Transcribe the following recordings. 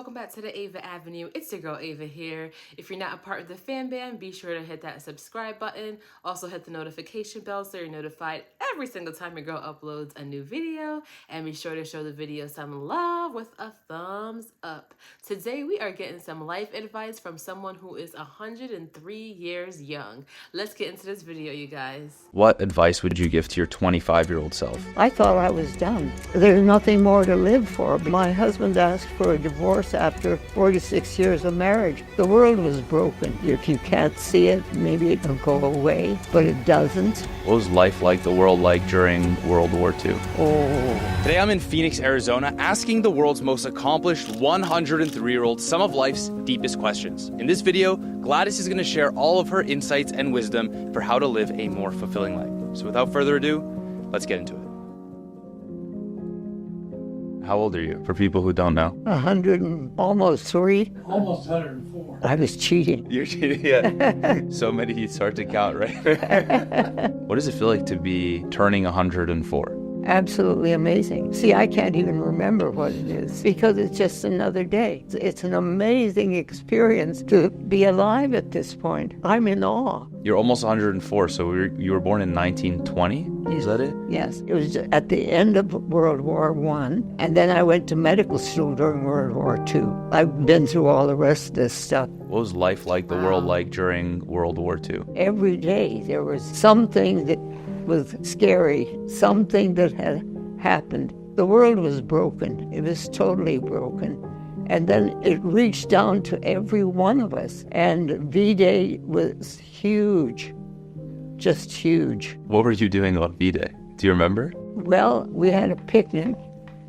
welcome back to the Ava Avenue. It's your girl Ava here. If you're not a part of the fan band, be sure to hit that subscribe button. Also hit the notification bell so you're notified every single time your girl uploads a new video. And be sure to show the video some love with a thumbs up. Today we are getting some life advice from someone who is 103 years young. Let's get into this video, you guys. What advice would you give to your 25-year-old self? I thought I was done. There's nothing more to live for. My husband asked for a divorce after 46 years of marriage. The world was broken. If you can't see it, maybe it'll go away, but it doesn't. What was life like, the world like during World War II? Oh. Today I'm in Phoenix, Arizona, asking the world's most accomplished 103-year-old some of life's deepest questions. In this video, Gladys is going to share all of her insights and wisdom for how to live a more fulfilling life. So without further ado, let's get into it. How old are you, for people who don't know? 100 and almost 3. Almost 104. I was cheating. You're cheating, yeah. So many, it's hard to count, right? What does it feel like to be turning 104? Absolutely amazing. See, I can't even remember what it is because it's just another day. It's an amazing experience to be alive at this point. I'm in awe. You're almost 104, so you were born in 1920? Is that it? Yes. It was at the end of World War I, and then I went to medical school during World War II. I've been through all the rest of this stuff. What was life like, the world like during World War II? Every day there was something that was scary, something that had happened. The world was broken. It was totally broken. And then it reached down to every one of us. And V-Day was huge, just huge. What were you doing on V-Day? Do you remember? Well, we had a picnic,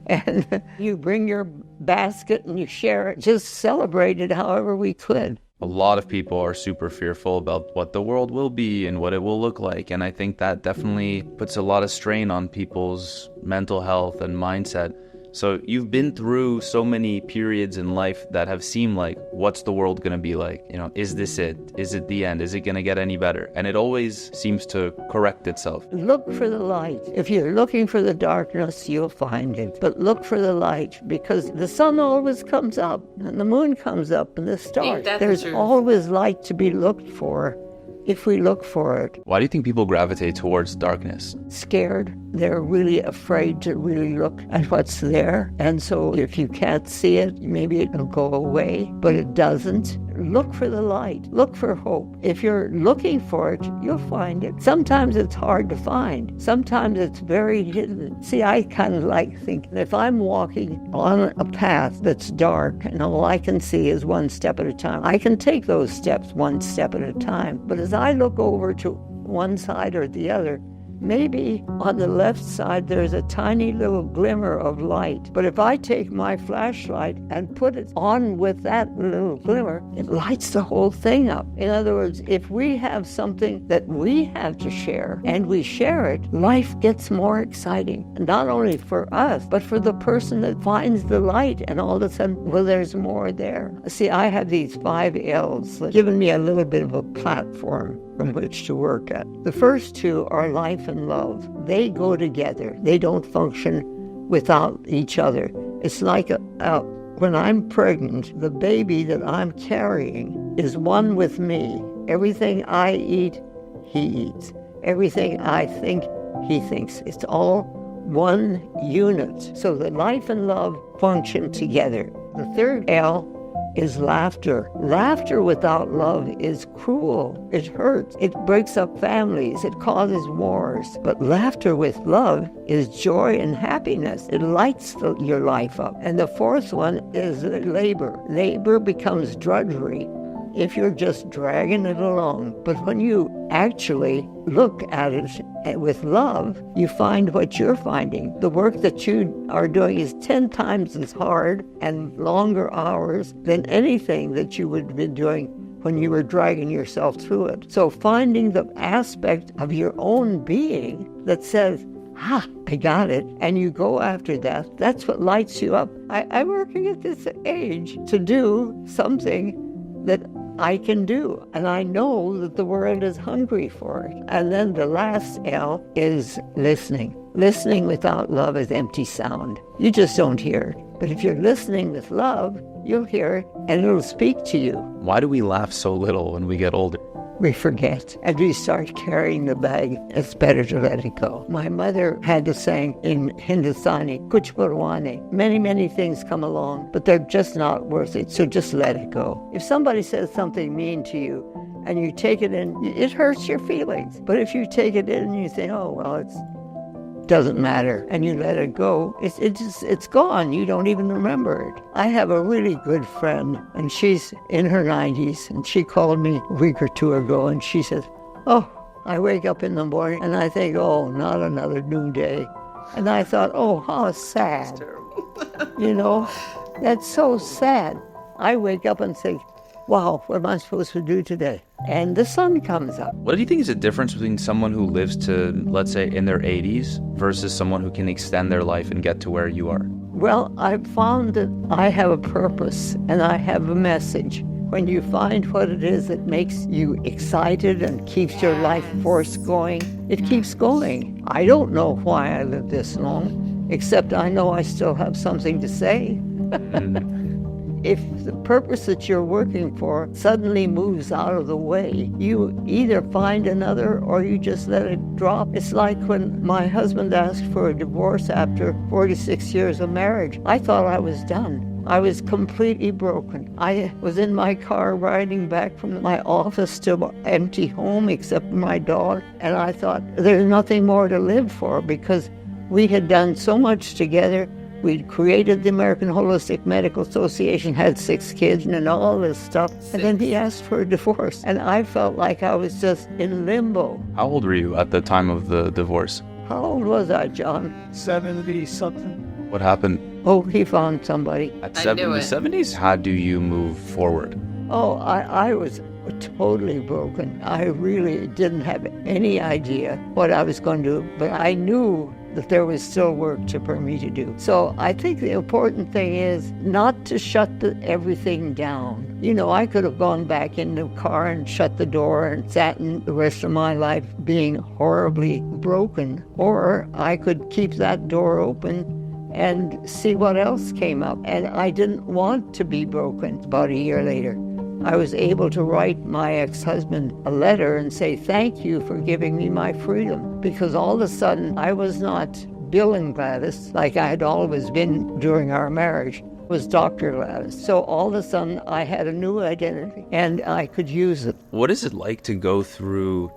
and you bring your basket and you share it, just celebrated however we could. A lot of people are super fearful about what the world will be and what it will look like. And I think that definitely puts a lot of strain on people's mental health and mindset. So you've been through so many periods in life that have seemed like, what's the world going to be like? You know, is this it? Is it the end? Is it going to get any better? And it always seems to correct itself. Look for the light. If you're looking for the darkness, you'll find it. But look for the light, because the sun always comes up and the moon comes up and the stars. There's always light to be looked for if we look for it. Why do you think people gravitate towards darkness? Scared. They're really afraid to really look at what's there. And so if you can't see it, maybe it'll go away, but it doesn't. Look for the light. Look for hope. If you're looking for it, you'll find it. Sometimes it's hard to find. Sometimes it's very hidden. See, I kind of like thinking if I'm walking on a path that's dark and all I can see is one step at a time, I can take those steps one step at a time. But as I look over to one side or the other, maybe on the left side there's a tiny little glimmer of light. But if I take my flashlight and put it on with that little glimmer, it lights the whole thing up. In other words, if we have something that we have to share and we share it, life gets more exciting. Not only for us, but for the person that finds the light and all of a sudden, well, there's more there. See, I have these 5 L's that given me a little bit of a platform from which to work at. The first 2 are life and love. They go together. They don't function without each other. It's like when I'm pregnant, the baby that I'm carrying is one with me. Everything I eat, he eats. Everything I think, he thinks. It's all one unit. So the life and love function together. The third L is laughter. Laughter without love is cruel. It hurts. It breaks up families. It causes wars. But laughter with love is joy and happiness. It lights your life up. And the fourth one is labor. Labor becomes drudgery if you're just dragging it along. But when you actually look at it with love, you find what you're finding. The work that you are doing is 10 times as hard and longer hours than anything that you would have been doing when you were dragging yourself through it. So finding the aspect of your own being that says, I got it, and you go after that, that's what lights you up. I'm working at this age to do something that I can do, and I know that the world is hungry for it. And then the last L is listening. Listening without love is empty sound. You just don't hear it. But if you're listening with love, You'll hear it, and it'll speak to you. Why do we laugh so little when we get older? We forget, and we start carrying the bag. It's better to let it go. My mother had the saying in Hindustani, Kuch Purwane. Many things come along, but they're just not worth it, so just let it go. If somebody says something mean to you, and you take it in, it hurts your feelings. But if you take it in and you say, oh, well, it doesn't matter, and you let it go, it's gone. You don't even remember it. I have a really good friend, and she's in her 90s, and she called me a week or two ago, and she said, oh, I wake up in the morning, and I think, oh, not another new day. And I thought, oh, how sad. You know, that's so sad. I wake up and think, wow, what am I supposed to do today? And the sun comes up. What do you think is the difference between someone who lives to, let's say, in their 80s versus someone who can extend their life and get to where you are? Well, I've found that I have a purpose and I have a message. When you find what it is that makes you excited and keeps your life force going, it keeps going. I don't know why I live this long, except I know I still have something to say. If the purpose that you're working for suddenly moves out of the way, you either find another or you just let it drop. It's like when my husband asked for a divorce after 46 years of marriage. I thought I was done. I was completely broken. I was in my car riding back from my office to an empty home except for my dog, and I thought there's nothing more to live for because we had done so much together. We'd created the American Holistic Medical Association, had 6 kids and all this stuff. And then he asked for a divorce. And I felt like I was just in limbo. How old were you at the time of the divorce? How old was I, John? 70-something. What happened? Oh, he found somebody. At I knew the it. 70s? How do you move forward? Oh, I was totally broken. I really didn't have any idea what I was going to do, but I knew that there was still work for me to do. So I think the important thing is not to shut everything down. You know, I could have gone back in the car and shut the door and sat in the rest of my life being horribly broken, or I could keep that door open and see what else came up. And I didn't want to be broken. About a year later, I was able to write my ex-husband a letter and say, thank you for giving me my freedom. Because all of a sudden, I was not Bill and Gladys like I had always been during our marriage. It was Dr. Gladys. So all of a sudden, I had a new identity and I could use it. What is it like to go through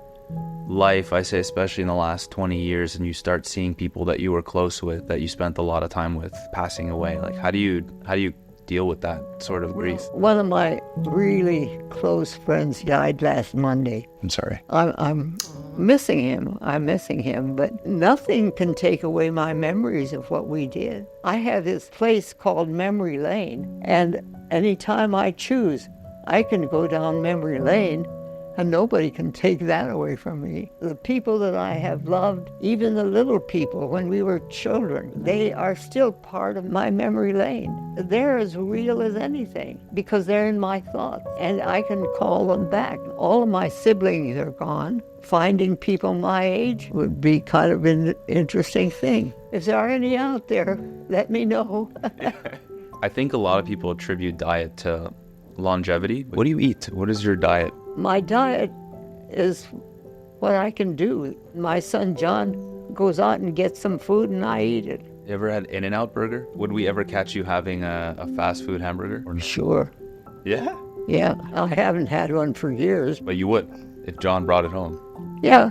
life, I say especially in the last 20 years, and you start seeing people that you were close with, that you spent a lot of time with, passing away? Like, how do you deal with that sort of grief? One of my really close friends died last Monday. I'm sorry. I'm missing him. I'm missing him, but nothing can take away my memories of what we did. I have this place called Memory Lane, and anytime I choose, I can go down Memory Lane, and nobody can take that away from me. The people that I have loved, even the little people when we were children, they are still part of my memory lane. They're as real as anything because they're in my thoughts, and I can call them back. All of my siblings are gone. Finding people my age would be kind of an interesting thing. If there are any out there, let me know. I think a lot of people attribute diet to longevity. What do you eat? What is your diet? My diet is what I can do. My son John goes out and gets some food and I eat it. You ever had In-N-Out Burger? Would we ever catch you having a fast food hamburger? Sure. Yeah. Yeah, I haven't had one for years. But you would if John brought it home. Yeah.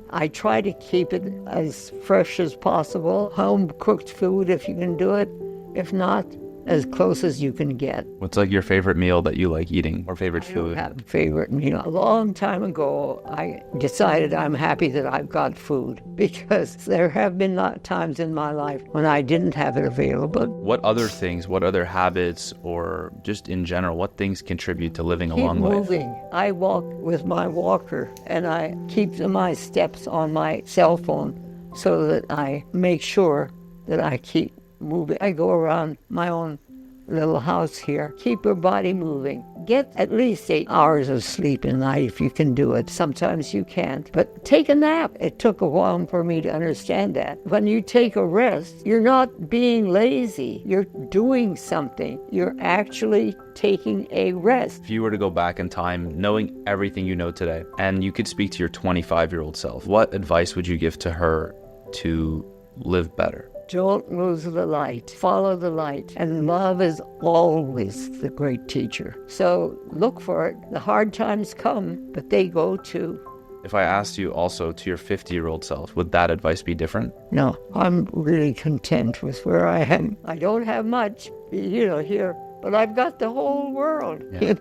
I try to keep it as fresh as possible. Home cooked food if you can do it. If not, as close as you can get. What's like your favorite meal that you like eating, or favorite I don't food? have a favorite meal. A long time ago, I decided I'm happy that I've got food because there have been times in my life when I didn't have it available. What other things, what other habits, or just in general, what things contribute to living a Keep long life? moving. I walk with my walker and I keep my steps on my cell phone so that I make sure that I keep moving. I go around my own little house here. Keep your body moving. Get at least 8 hours of sleep a night if you can do it. Sometimes you can't, but take a nap. It took a while for me to understand that. When you take a rest, you're not being lazy. You're doing something. You're actually taking a rest. If you were to go back in time, knowing everything you know today, and you could speak to your 25-year-old self, what advice would you give to her to live better? Don't lose the light. Follow the light. And love is always the great teacher. So look for it. The hard times come, but they go too. If I asked you also to your 50-year-old self, would that advice be different? No, I'm really content with where I am. I don't have much, here, but I've got the whole world. Yeah.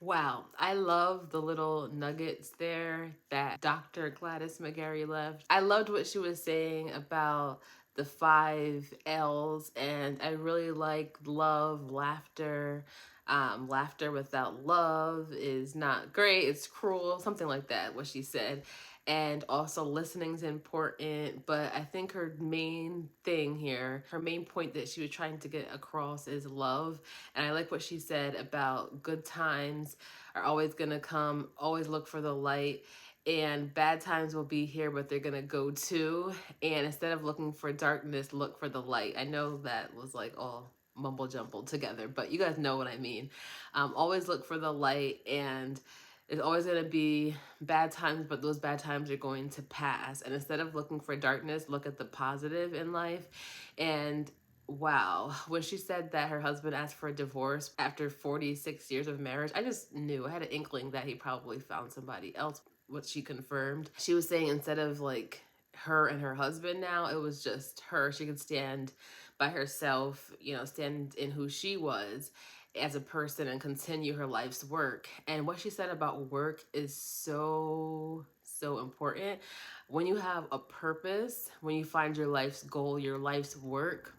Wow, I love the little nuggets there that Dr. Gladys McGarey left. I loved what she was saying about the 5 L's, and I really like love, laughter. Laughter without love is not great, it's cruel, something like that, what she said. And also listening is important, but I think her main thing here, her main point that she was trying to get across is love. And I like what she said about good times are always gonna come, always look for the light, and bad times will be here, but they're gonna go too. And instead of looking for darkness, look for the light. I know that was like all mumble jumbled together, but you guys know what I mean. Always look for the light, and there's always going to be bad times, but those bad times are going to pass. And instead of looking for darkness, look at the positive in life. And wow, when she said that her husband asked for a divorce after 46 years of marriage, I just knew, I had an inkling that he probably found somebody else, what she confirmed. She was saying instead of like her and her husband now, it was just her. She could stand by herself, stand in who she was as a person and continue her life's work. And what she said about work is so important. When you have a purpose, when you find your life's goal, your life's work,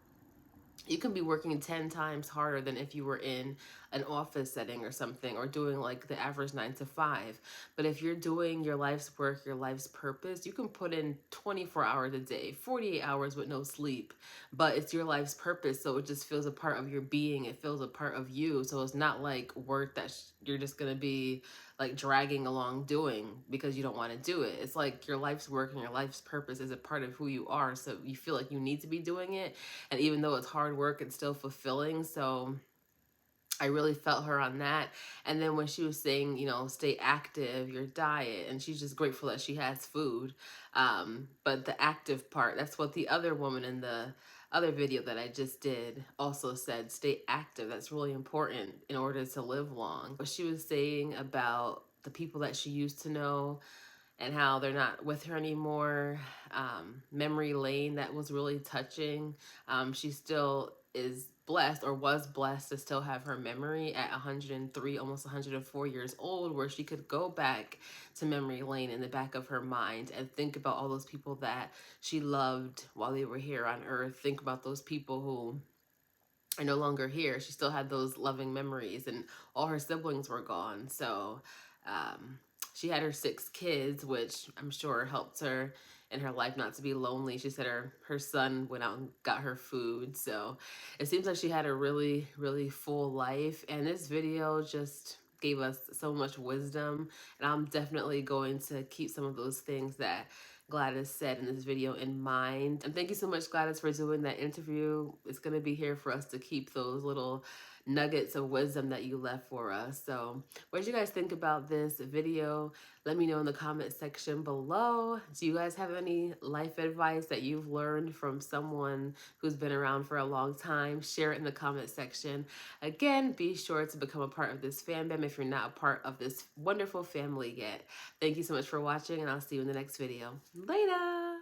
you can be working 10 times harder than if you were in an office setting or something, or doing like the average 9 to 5. But if you're doing your life's work, your life's purpose, you can put in 24 hours a day, 48 hours with no sleep, but it's your life's purpose. So it just feels a part of your being. It feels a part of you. So it's not like work that you're just going to be like dragging along doing because you don't want to do it. It's like your life's work and your life's purpose is a part of who you are. So you feel like you need to be doing it. And even though it's hard work, it's still fulfilling. So I really felt her on that. And then when she was saying, stay active, your diet, and she's just grateful that she has food. But the active part, that's what the other woman in the other video that I just did also said, stay active. That's really important in order to live long. What she was saying about the people that she used to know and how they're not with her anymore. Memory lane, that was really touching. She still is blessed, or was blessed, to still have her memory at 103, almost 104 years old, where she could go back to memory lane in the back of her mind and think about all those people that she loved while they were here on earth. Think about those people who are no longer here. She still had those loving memories, and all her siblings were gone. So she had her 6 kids, which I'm sure helped her in her life not to be lonely. She said her son went out and got her food. So it seems like she had a really, really full life. And this video just gave us so much wisdom. And I'm definitely going to keep some of those things that Gladys said in this video in mind. And thank you so much, Gladys, for doing that interview. It's going to be here for us to keep those little nuggets of wisdom that you left for us. So what did you guys think about this video? Let me know in the comment section below. Do you guys have any life advice that you've learned from someone who's been around for a long time? Share it in the comment section. Again, be sure to become a part of this fandom if you're not a part of this wonderful family yet. Thank you so much for watching, and I'll see you in the next video. Later!